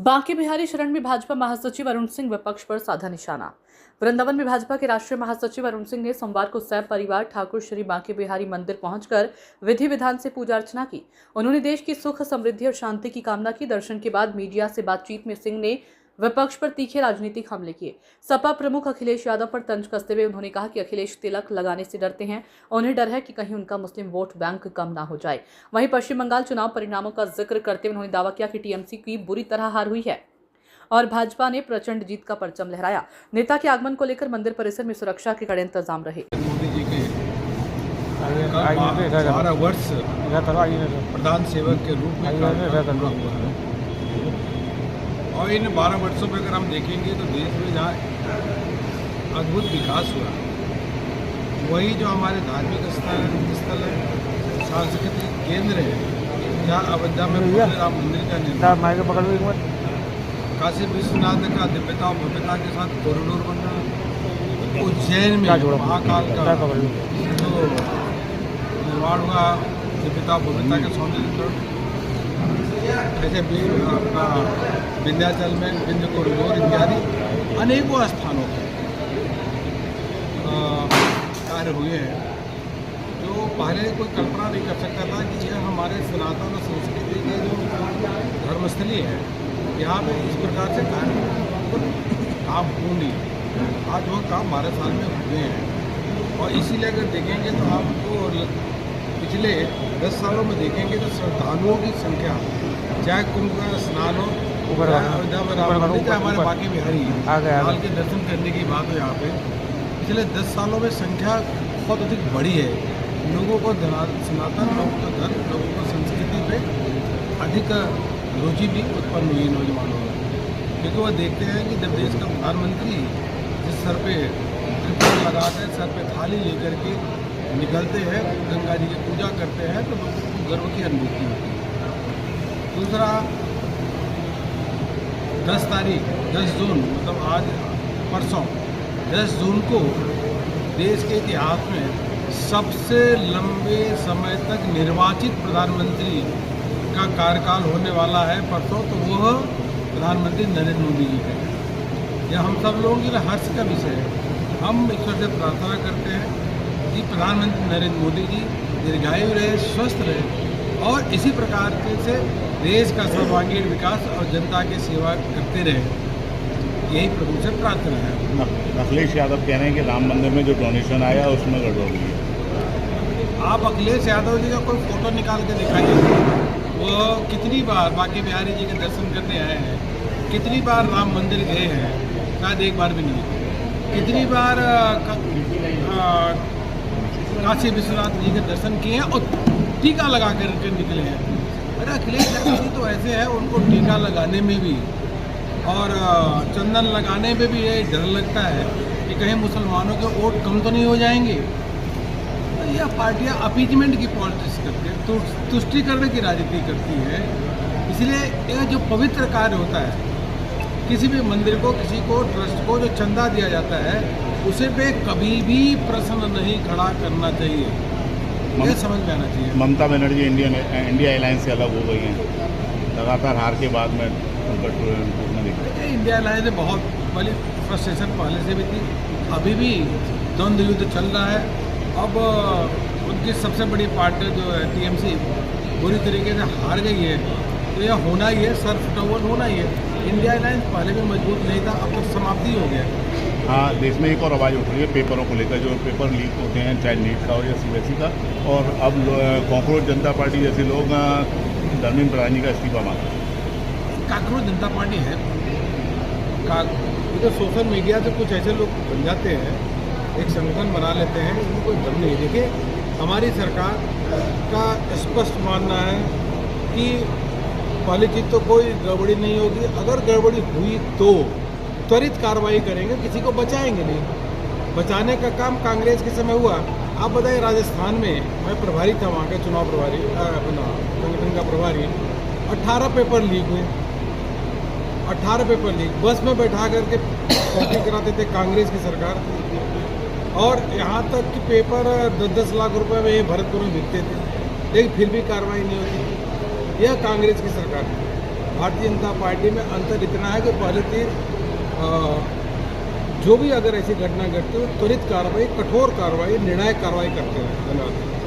बांके बिहारी शरण में भाजपा महासचिव अरुण सिंह विपक्ष पर साधा निशाना। वृंदावन में भाजपा के राष्ट्रीय महासचिव अरुण सिंह ने सोमवार को सैब परिवार ठाकुर श्री बांके बिहारी मंदिर पहुंचकर विधि विधान से पूजा अर्चना की। उन्होंने देश की सुख, समृद्धि और शांति की कामना की। दर्शन के बाद मीडिया से बातचीत में सिंह ने विपक्ष पर तीखे राजनीतिक हमले किए। सपा प्रमुख अखिलेश यादव पर तंज कसते हुए उन्होंने कहा कि अखिलेश तिलक लगाने से डरते हैं। उन्हें डर है कि कहीं उनका मुस्लिम वोट बैंक कम ना हो जाए। वहीं पश्चिम बंगाल चुनाव परिणामों का जिक्र करते हुए उन्होंने दावा किया कि टीएमसी की बुरी तरह हार हुई है और भाजपा ने प्रचंड जीत का परचम लहराया। नेता के आगमन को लेकर मंदिर परिसर में सुरक्षा के कड़े इंतजाम रहे। मोदी जी के 12 वर्ष प्रधान सेवक के रूप में कार्य हुआ है और इन 12 वर्षों में अगर हम देखेंगे तो देश में जहाँ अद्भुत विकास हुआ, वही जो हमारे धार्मिक स्थल है, सांस्कृतिक केंद्र है, जहाँ अयोध्या में राम मंदिर का निर्माण, काशी विश्वनाथ का दिव्यता और भव्यता के साथ कॉरिडोर बन रहा है, उज्जैन में महाकाल का जो निर्माण हुआ, दिव्यता भव्यता के सौंदर्यीकरण, ऐसे अपना विंध्याचल में विंध्य कॉरिडोर इत्यादि अनेकों स्थानों पर कार्य हुए हैं जो पहले कोई कल्पना नहीं कर सकता था कि यह हमारे सनातन और संस्कृति के जो धर्मस्थली है, यहाँ पे इस प्रकार से काम होंगे। आज वो काम 12 साल में हुए हैं और इसीलिए अगर देखेंगे तो आपको पिछले 10 सालों में देखेंगे तो श्रद्धालुओं की संख्या, चाहे कुंभ का स्नान हो, चाहे हमारे बाकी बिहारी हाल के दर्शन करने की बात हो, यहाँ पे पिछले 10 सालों में संख्या बहुत अधिक बढ़ी है। लोगों को सनातन, लोगों को धर्म, लोगों को संस्कृति पे अधिक रुचि भी उत्पन्न हुई नौजवानों में, क्योंकि वो देखते हैं कि जब देश का प्रधानमंत्री जिस सर पे त्रिपुर लगाकर सर पे थाली लेकर के निकलते हैं, गंगा जी की पूजा करते हैं, तो लोगों को गर्व की अनुभूति होती है। दूसरा 10 जून मतलब आज परसों 10 जून को देश के इतिहास में सबसे लंबे समय तक निर्वाचित प्रधानमंत्री का कार्यकाल होने वाला है परसों, तो वह प्रधानमंत्री नरेंद्र मोदी जी है। यह हम सब लोगों के लिए हर्ष का विषय है। हम ईश्वर से प्रार्थना करते हैं कि प्रधानमंत्री नरेंद्र मोदी जी दीर्घायु रहे, स्वस्थ रहे और इसी प्रकार से देश का सर्वांगीण विकास और जनता की सेवा करते रहे। यही प्रभु से प्रार्थना है। अखिलेश यादव कह रहे हैं कि राम मंदिर में जो डोनेशन आया उसमें गड़बड़ हुई है। आप अखिलेश यादव जी का कोई फोटो निकाल के दिखाइए, वो कितनी बार बांके बिहारी जी के दर्शन करने आए हैं, कितनी बार राम मंदिर गए हैं, शायद एक बार भी नहीं। कितनी बार काशी विश्वनाथ जी के दर्शन किए हैं और टीका लगा कर निकले हैं। अरे अखिलेश यादव जी तो ऐसे हैं, उनको टीका लगाने में भी और चंदन लगाने में भी ये डर लगता है कि कहीं मुसलमानों के वोट कम तो नहीं हो जाएंगे। तो यह पार्टियां अपीजमेंट की पॉलिटिक्स करती है, तुष्टिकरण की राजनीति करती है। इसलिए यह जो पवित्र कार्य होता है, किसी भी मंदिर को, किसी को, ट्रस्ट को जो चंदा दिया जाता है, उसे पे कभी भी प्रश्न नहीं खड़ा करना चाहिए। यह समझ में आना चाहिए। ममता बनर्जी इंडिया अलायंस से अलग हो गई हैं, लगातार हार के बाद में इंडिया अलायंस में बहुत बड़ी फ्रस्ट्रेशन पहले से भी थी, अभी भी द्वंद्व युद्ध चल रहा है। अब उनकी सबसे बड़ी पार्टी जो है टीएमसी बुरी तरीके से हार गई है, तो यह होना ही है, सर्फ टॉवल होना ही है। इंडिया अलायंस पहले भी मजबूत नहीं था, अब तो समाप्ति हो गया। हाँ, देश में एक और आवाज़ उठ रही है पेपरों को लेकर, जो पेपर लीक होते हैं, चाहे नीट का हो या सीबीएसई का, और अब कांग्रेस जनता पार्टी जैसे लोग धर्मेंद्र प्रधान जी का इस्तीफा मांगा। कांग्रेस जनता पार्टी है, तो सोशल मीडिया से कुछ ऐसे लोग बन जाते हैं, एक संगठन बना लेते हैं, इनको कोई दम नहीं। देखिए, हमारी सरकार का स्पष्ट मानना है कि पहली चीज़ तो कोई गड़बड़ी नहीं होगी, अगर गड़बड़ी हुई तो त्वरित कार्रवाई करेंगे, किसी को बचाएंगे नहीं। बचाने का काम कांग्रेस के समय हुआ। आप बताइए, राजस्थान में मैं प्रभारी था, वहाँ के चुनाव प्रभारी, संगठन का प्रभारी, 18 पेपर लीक हुए, 18 पेपर लीक, बस में बैठा करके कॉपी कराते थे कांग्रेस की सरकार। और यहाँ तक कि पेपर 10-10 लाख रुपए में भरतपुर में बिकते थे, लेकिन फिर भी कार्रवाई नहीं होती। यह कांग्रेस की सरकार है। भारतीय जनता पार्टी में अंतर इतना है कि पहले जो भी अगर ऐसी घटना घटती है त्वरित कार्रवाई, कठोर कार्रवाई, निर्णायक कार्रवाई करते हैं। धन्यवाद।